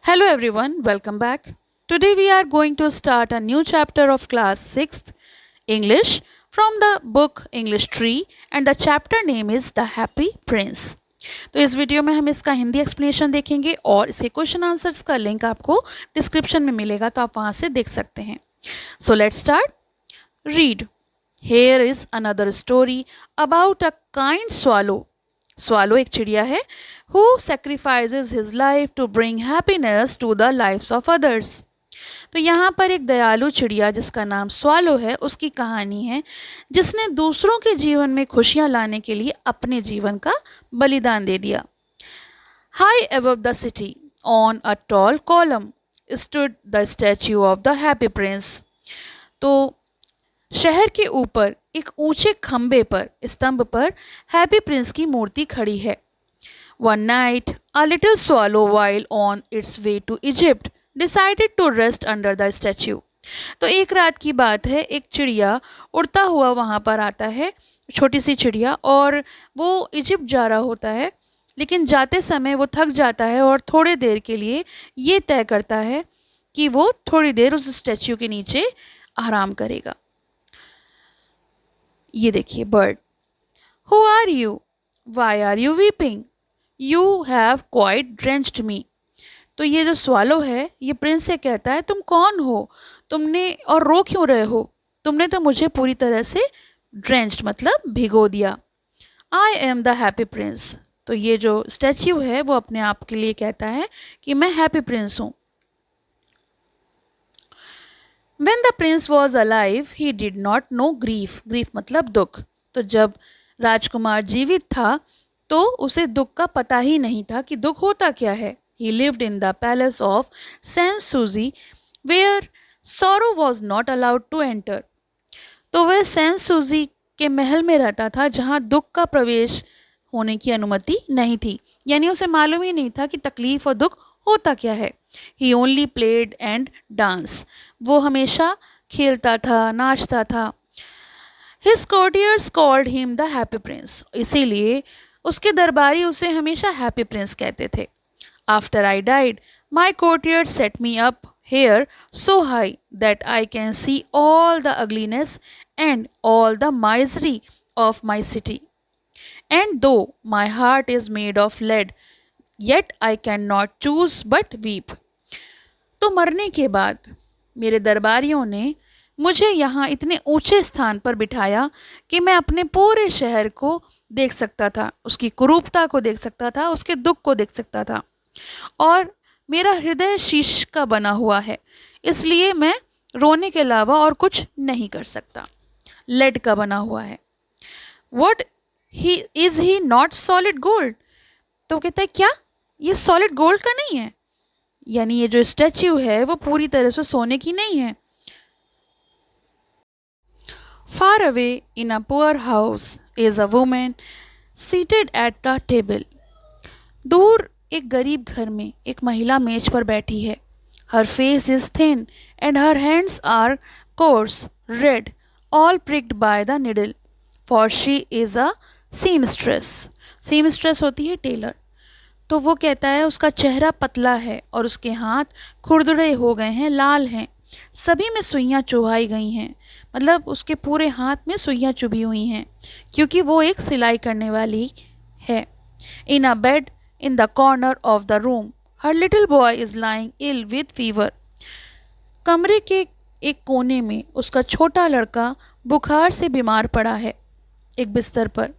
Hello everyone, welcome back. Today we are going to start a new chapter of class 6th English from the book English Tree and the chapter name is The Happy Prince. तो इस video में हम इसका Hindi explanation देखेंगे और इसके question answers का link आपको डिस्क्रिप्शन में मिलेगा तो आप वहाँ से देख सकते हैं. So let's start. Read. Here is another story about a kind swallow. Swallow एक चिड़िया है who sacrifices his life to bring happiness to the lives of others. तो यहाँ पर एक दयालु चिड़िया जिसका नाम स्वालो है उसकी कहानी है जिसने दूसरों के जीवन में खुशियाँ लाने के लिए अपने जीवन का बलिदान दे दिया. High above the city, on a tall column, stood the statue of the happy prince. तो शहर के ऊपर एक ऊंचे खंबे पर स्तंभ पर हैप्पी प्रिंस की मूर्ति खड़ी है. One night a little swallow while on its way to Egypt decided to rest under the statue. तो एक रात की बात है, एक चिड़िया उड़ता हुआ वहाँ पर आता है, छोटी सी चिड़िया, और वो इजिप्ट जा रहा होता है. लेकिन जाते समय वो थक जाता है और थोड़े देर के लिए ये तय करता है कि वो थोड़ी देर उस स्टैच्यू के नीचे आराम करेगा. ये देखिए bird. Who are you? Why are you weeping? You have quite drenched me. तो ये जो स्वालो है ये प्रिंस से कहता है, तुम कौन हो, तुमने और रो क्यों रहे हो, तुमने तो मुझे पूरी तरह से ड्रेंच्ड मतलब भिगो दिया. I am the happy Prince. तो ये जो स्टैच्यू है वो अपने आप के लिए कहता है कि मैं हैप्पी प्रिंस हूँ. When the prince was alive, he did not know grief. Grief मतलब दुख. तो जब राजकुमार जीवित था तो उसे दुख का पता ही नहीं था कि दुख होता क्या है. He lived in the palace of Sans Souci, where sorrow was not allowed to enter. तो वह सेंस सूजी के महल में रहता था जहाँ दुख का प्रवेश होने की अनुमति नहीं थी. यानी उसे मालूम ही नहीं था कि तकलीफ और दुख होता क्या है. He only played and danced. वो हमेशा खेलता था, नाचता था. His courtiers called him the happy prince. इसीलिए उसके दरबारी उसे हमेशा हैप्पी प्रिंस कहते थे. After I died, my courtiers set me up here so high that I can see all the ugliness and all the misery of my city. And though my heart is made of lead, yet I cannot choose but weep. तो मरने के बाद मेरे दरबारियों ने मुझे यहाँ इतने ऊंचे स्थान पर बिठाया कि मैं अपने पूरे शहर को देख सकता था, उसकी कुरूपता को देख सकता था, उसके दुख को देख सकता था. और मेरा हृदय शीश का बना हुआ है, इसलिए मैं रोने के अलावा और कुछ नहीं कर सकता. लेड का बना हुआ है. What is he not solid gold? तो कहता है क्या ये सॉलिड गोल्ड का नहीं है, यानी ये जो स्टैच्यू है वो पूरी तरह से सोने की नहीं है. Far away in a poor house is a woman seated at the table. दूर एक गरीब घर में एक महिला मेज पर बैठी है. Her face is thin and her hands are coarse red, all pricked by the needle, for she is a seamstress. Seamstress होती है टेलर. तो वो कहता है उसका चेहरा पतला है और उसके हाथ खुरदुरे हो गए हैं, लाल हैं, सभी में सुइयाँ चुभाई गई हैं. मतलब उसके पूरे हाथ में सुइयाँ चुभी हुई हैं क्योंकि वो एक सिलाई करने वाली है. In a bed in the corner of the room her little boy is lying ill with fever. कमरे के एक कोने में उसका छोटा लड़का बुखार से बीमार पड़ा है एक बिस्तर पर.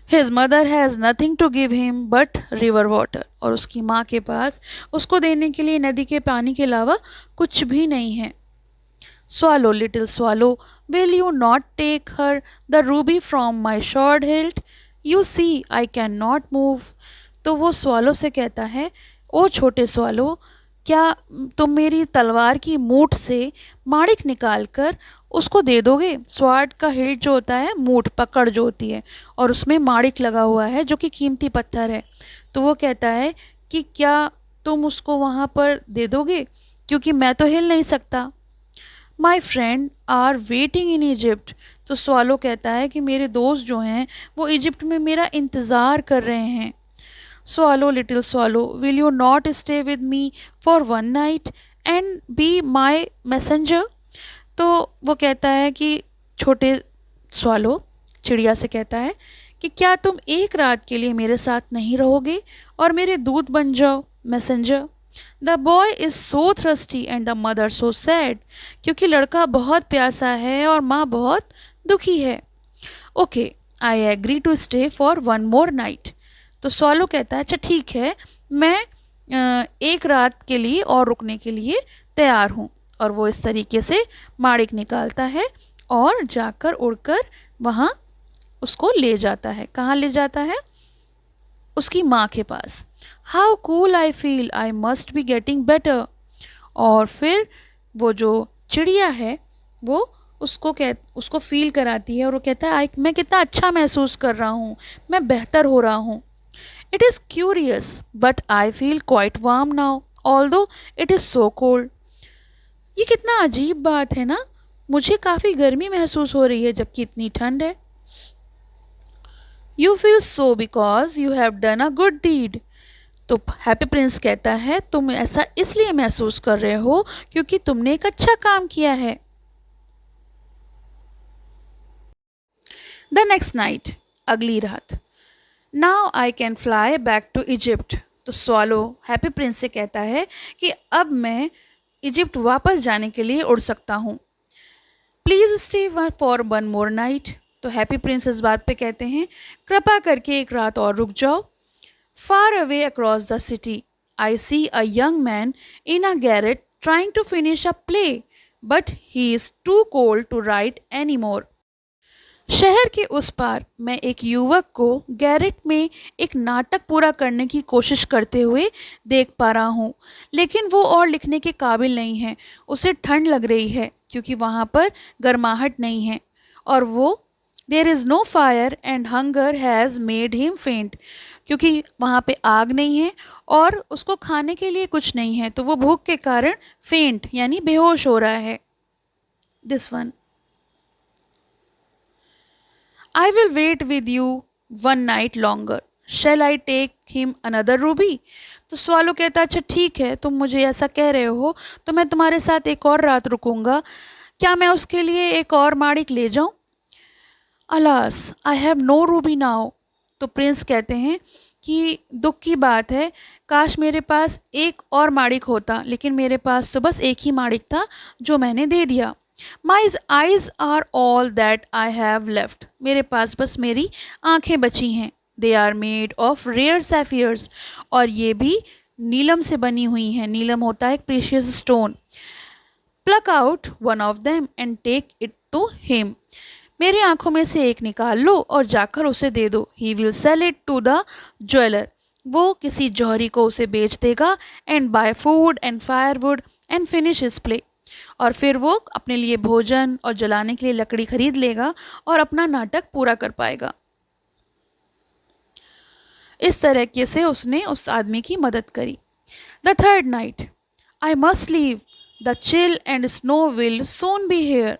His mother has nothing to give him but river water. और उसकी माँ के पास उसको देने के लिए नदी के पानी के अलावा कुछ भी नहीं है. Swallow, little swallow, will you not take her the ruby from my sword hilt? You see, I cannot move. तो वो स्वालो से कहता है, ओ छोटे स्वालो, क्या तुम मेरी तलवार की मूठ से माणिक निकाल कर उसको दे दोगे. स्वाड का हिल्ट जो होता है, मूठ पकड़ जो होती है, और उसमें माणिक लगा हुआ है जो कि कीमती पत्थर है. तो वो कहता है कि क्या तुम उसको वहाँ पर दे दोगे क्योंकि मैं तो हिल नहीं सकता. My friend are waiting in Egypt. तो स्वालो कहता है कि मेरे दोस्त जो हैं वो इजिप्ट में मेरा इंतज़ार कर रहे हैं. Swallow, little swallow, will you not stay with me for one night and be my messenger? तो वो कहता है कि छोटे स्वालो चिड़िया से कहता है कि क्या तुम एक रात के लिए मेरे साथ नहीं रहोगे और मेरे दूत बन जाओ, messenger? The boy is so thirsty and the mother so sad, क्योंकि लड़का बहुत प्यासा है और माँ बहुत दुखी है। Okay, I agree to stay for one more night. तो स्वालो कहता है अच्छा ठीक है, मैं एक रात के लिए और रुकने के लिए तैयार हूँ। और वो इस तरीके से माड़िक निकालता है और जाकर उड़कर वहाँ उसको ले जाता है। कहाँ ले जाता है? उसकी माँ के पास। How cool I feel, I must be getting better. और फिर वो जो चिड़िया है वो उसको फील कराती है और वो कहता है मैं कितना अच्छा महसूस कर रहा हूँ, मैं बेहतर हो रहा हूँ। It is curious but I feel quite warm now although it is so cold. ये कितना अजीब बात है ना, मुझे काफ़ी गर्मी महसूस हो रही है जबकि इतनी ठंड है। You feel so because you have done a good deed. तो हैप्पी प्रिंस कहता है तुम ऐसा इसलिए महसूस कर रहे हो क्योंकि तुमने एक अच्छा काम किया है। द नेक्स्ट नाइट, अगली रात। Now I can fly back to Egypt. तो स्वालो हैप्पी प्रिंस से कहता है कि अब मैं इजिप्ट वापस जाने के लिए उड़ सकता हूँ। Please stay for one more night. तो हैप्पी प्रिंस इस बात पे कहते हैं कृपा करके एक रात और रुक जाओ। Far away across the city I see a young man in a garret trying to finish a play but he is too cold to write any more. शहर के उस पार मैं एक युवक को गैरेट में एक नाटक पूरा करने की कोशिश करते हुए देख पा रहा हूँ, लेकिन वो और लिखने के काबिल नहीं है। उसे ठंड लग रही है क्योंकि वहाँ पर गर्माहट नहीं है और वो there is no fire and hunger has made him faint, क्योंकि वहाँ पे आग नहीं है और उसको खाने के लिए कुछ नहीं है, तो वो भूख के कारण फेंट यानी बेहोश हो रहा है। This one, I will wait with you one night longer. Shall I take him another ruby? तो स्वालो कहता अच्छा ठीक है, तुम मुझे ऐसा कह रहे हो तो मैं तुम्हारे साथ एक और रात रुकूंगा। क्या मैं उसके लिए एक और माड़िक ले जाऊं? Alas, I have no ruby now. तो प्रिंस कहते हैं कि दुख की बात है, काश मेरे पास एक और माड़िक होता, लेकिन मेरे पास तो बस एक ही माड़िक था जो मैंने दे दिया। My eyes are all that I have left. मेरे पास बस मेरी आँखें बची हैं। They are made of rare sapphires, और ये भी नीलम से बनी हुई हैं। नीलम होता है एक precious stone. Pluck out one of them and take it to him. मेरी आंखों में से एक निकाल लो और जाकर उसे दे दो। He will sell it to the jeweller. वो किसी जौहरी को उसे बेच देगा। And buy food and firewood and finish his play. और फिर वो अपने लिए भोजन और जलाने के लिए लकड़ी खरीद लेगा और अपना नाटक पूरा कर पाएगा। इस तरीके से उसने उस आदमी की मदद करी। The third night, I must leave, the chill and snow will soon be here.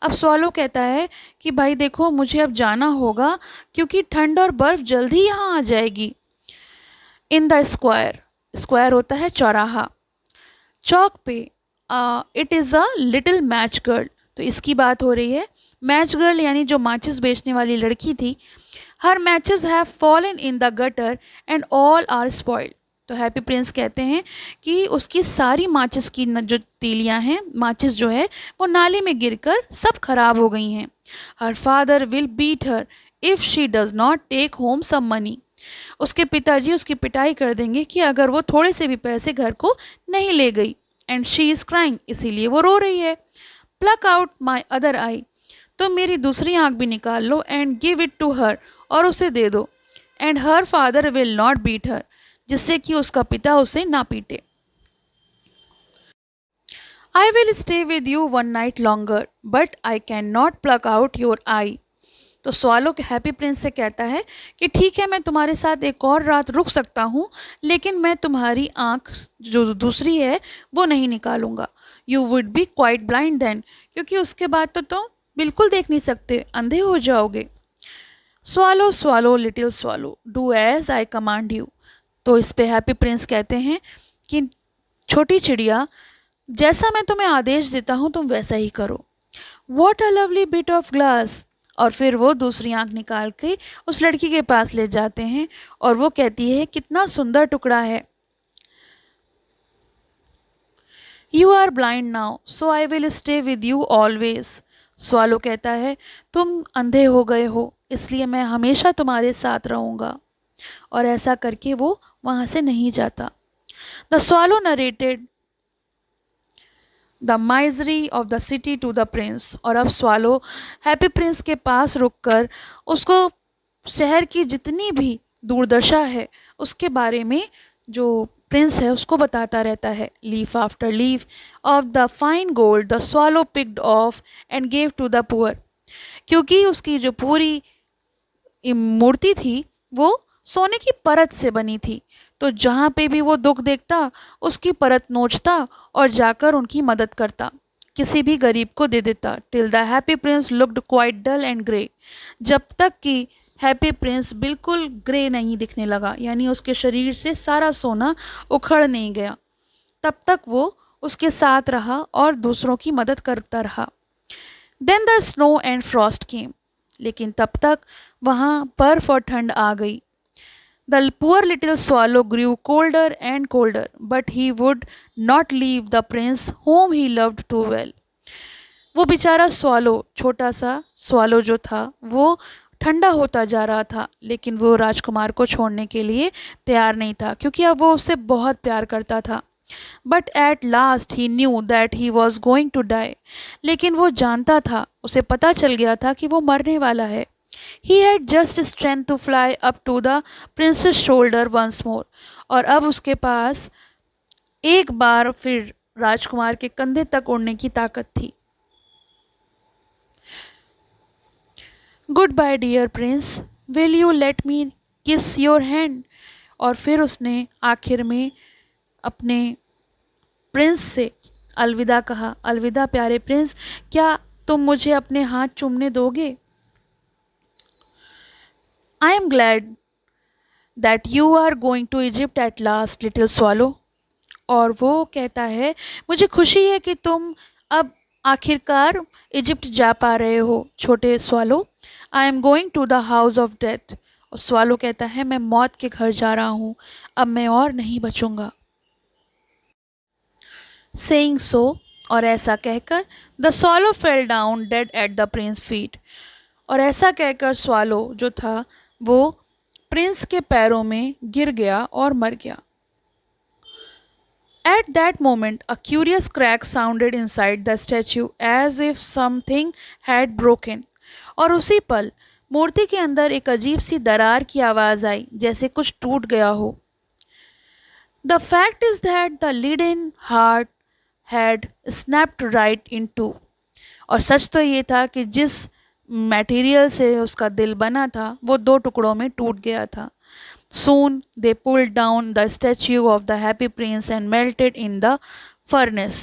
अब स्वालो कहता है कि भाई देखो मुझे अब जाना होगा क्योंकि ठंड और बर्फ़ जल्द ही यहाँ आ जाएगी। इन द स्क्वायर, स्क्वायर होता है चौराहा, चौक पे it is a little match girl. तो इसकी बात हो रही है। मैच गर्ल यानी जो माचिस बेचने वाली लड़की थी। Her matches have fallen in the gutter and all are spoiled. तो हैप्पी प्रिंस कहते हैं कि उसकी सारी माचिस की जो तीलियां हैं, माचिस जो है वो नाली में गिरकर सब खराब हो गई हैं। Her father will beat her if she does not take home some money. उसके पिताजी उसकी पिटाई कर देंगे कि अगर वो थोड़े से भी पैसे घर को नहीं ले गई। एंड शी इज़ क्राइंग, इसीलिए वो रो रही है। Pluck out my other eye. तो मेरी दूसरी आँख भी निकाल लो and give it to her, और उसे दे दो। And her father will not beat her, जिससे कि उसका पिता उसे ना पीटे। I will stay with you one night longer but I can not pluck out your eye. तो स्वालो के हैप्पी प्रिंस से कहता है कि ठीक है मैं तुम्हारे साथ एक और रात रुक सकता हूँ, लेकिन मैं तुम्हारी आँख जो दूसरी है वो नहीं निकालूंगा। You would be quite blind then, क्योंकि उसके बाद तो तुम बिल्कुल देख नहीं सकते, अंधे हो जाओगे। Swallow swallow little swallow, do as I command you. तो इस पे हैप्पी प्रिंस कहते हैं कि छोटी चिड़िया, जैसा मैं तुम्हें आदेश देता हूँ तुम वैसा ही करो। What a lovely bit of glass. और फिर वो दूसरी आंख निकाल के उस लड़की के पास ले जाते हैं और वो कहती है कितना सुंदर टुकड़ा है। You are blind now so I will stay with you always. Swallow कहता है तुम अंधे हो गए हो इसलिए मैं हमेशा तुम्हारे साथ रहूँगा। और ऐसा करके वो वहाँ से नहीं जाता। The swallow narrated the misery of the city to the prince. और अब स्वालो हैप्पी प्रिंस के पास रुककर उसको शहर की जितनी भी दुर्दशा है उसके बारे में जो प्रिंस है उसको बताता रहता है। Leaf after leaf of the fine gold the swallow picked off and gave to the poor. क्योंकि उसकी जो पूरी मूर्ति थी वो सोने की परत से बनी थी, तो जहाँ पे भी वो दुख देखता उसकी परत नोचता और जाकर उनकी मदद करता, किसी भी गरीब को दे देता। Till the happy prince looked quite dull and grey. जब तक कि हैप्पी प्रिंस बिल्कुल ग्रे नहीं दिखने लगा, यानी उसके शरीर से सारा सोना उखड़ नहीं गया, तब तक वो उसके साथ रहा और दूसरों की मदद करता रहा। Then the snow and frost came. लेकिन तब तक वहाँ बर्फ और ठंड आ गई। The poor little swallow grew colder and colder, but he would not leave the prince whom he loved too well. वो बेचारा स्वालो, छोटा सा स्वालो जो था वो ठंडा होता जा रहा था, लेकिन वो राजकुमार को छोड़ने के लिए तैयार नहीं था क्योंकि अब वो उससे बहुत प्यार करता था। But at last he knew that he was going to die. लेकिन वो जानता था, उसे पता चल गया था कि वो मरने वाला है। He had just strength to fly up to the prince's shoulder once more. और अब उसके पास एक बार फिर राजकुमार के कंधे तक उड़ने की ताकत थी। Goodbye dear prince, will you let me kiss your hand. और फिर उसने आखिर में अपने प्रिंस से अलविदा कहा। अलविदा प्यारे प्रिंस, क्या तुम मुझे अपने हाथ चूमने दोगे? I am glad that you are going to Egypt at last, little swallow. और वो कहता है मुझे खुशी है कि तुम अब आखिरकार इजिप्ट जा पा रहे हो छोटे swallow. I am going to the house of death. और स्वालो कहता है मैं मौत के घर जा रहा हूँ, अब मैं और नहीं बचूंगा। सेइंग सो, और ऐसा कहकर the swallow fell down dead at the Prince feet. और ऐसा कहकर स्वालो जो था वो प्रिंस के पैरों में गिर गया और मर गया। At that moment, a curious crack sounded inside the statue as if something had broken. और उसी पल मूर्ति के अंदर एक अजीब सी दरार की आवाज़ आई, जैसे कुछ टूट गया हो। The fact is that the leaden heart had snapped right in two. और सच तो ये था कि जिस मटेरियल से उसका दिल बना था वो दो टुकड़ों में टूट गया था। Soon they pulled down the statue of the happy prince and melted in the furnace.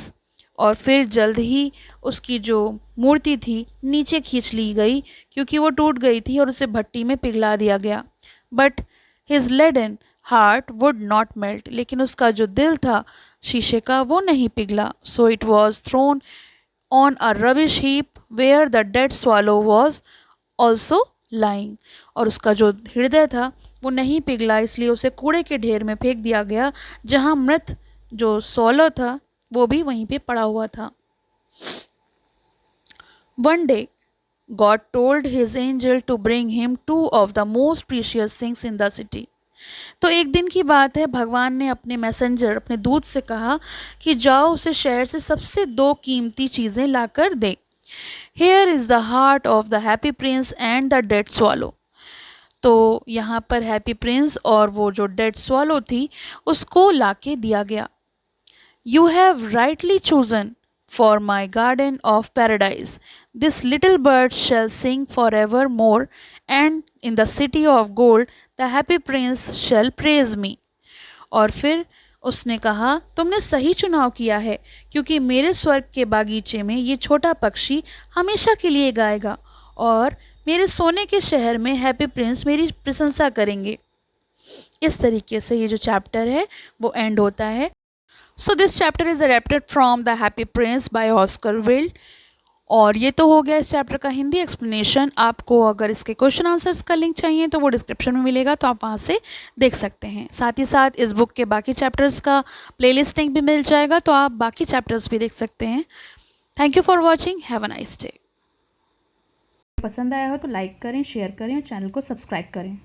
और फिर जल्द ही उसकी जो मूर्ति थी नीचे खींच ली गई क्योंकि वो टूट गई थी और उसे भट्टी में पिघला दिया गया। But his leaden heart would not melt. लेकिन उसका जो दिल था शीशे का वो नहीं पिघला। So it was thrown on a rubbish heap where the dead swallow was also lying. और उसका जो हृदय था वो नहीं पिघला, इसलिए उसे कूड़े के ढेर में फेंक दिया गया जहाँ मृत जो swallow था वो भी वहीं पे पड़ा हुआ था। One day God told his angel to bring him two of the most precious things in the city. तो एक दिन की बात है, भगवान ने अपने मैसेंजर अपने दूत से कहा कि जाओ उसे शहर से सबसे दो कीमती चीज़ें लाकर दे। Here is the heart of the happy prince and the dead swallow. तो यहाँ पर हैप्पी प्रिंस और वो जो डेड स्वॉलो थी उसको लाके दिया गया। You have rightly chosen for my garden of paradise. This little bird shall sing forevermore, and in the city of gold the happy prince shall praise me. और फिर उसने कहा तुमने सही चुनाव किया है क्योंकि मेरे स्वर्ग के बागीचे में ये छोटा पक्षी हमेशा के लिए गाएगा और मेरे सोने के शहर में हैप्पी प्रिंस मेरी प्रशंसा करेंगे। इस तरीके से ये जो चैप्टर है वो एंड होता है. So this chapter is adapted from the happy prince by Oscar Wilde. और ये तो हो गया इस चैप्टर का हिंदी एक्सप्लेनेशन. आपको अगर इसके क्वेश्चन आंसर्स का लिंक चाहिए तो वो डिस्क्रिप्शन में मिलेगा, तो आप वहाँ से देख सकते हैं. साथ ही साथ इस बुक के बाकी चैप्टर्स का प्लेलिस्ट लिंक भी मिल जाएगा, तो आप बाकी चैप्टर्स भी देख सकते हैं. Thank you for watching. Have a nice day. पसंद आया हो तो लाइक करें, शेयर करें और चैनल को सब्सक्राइब करें.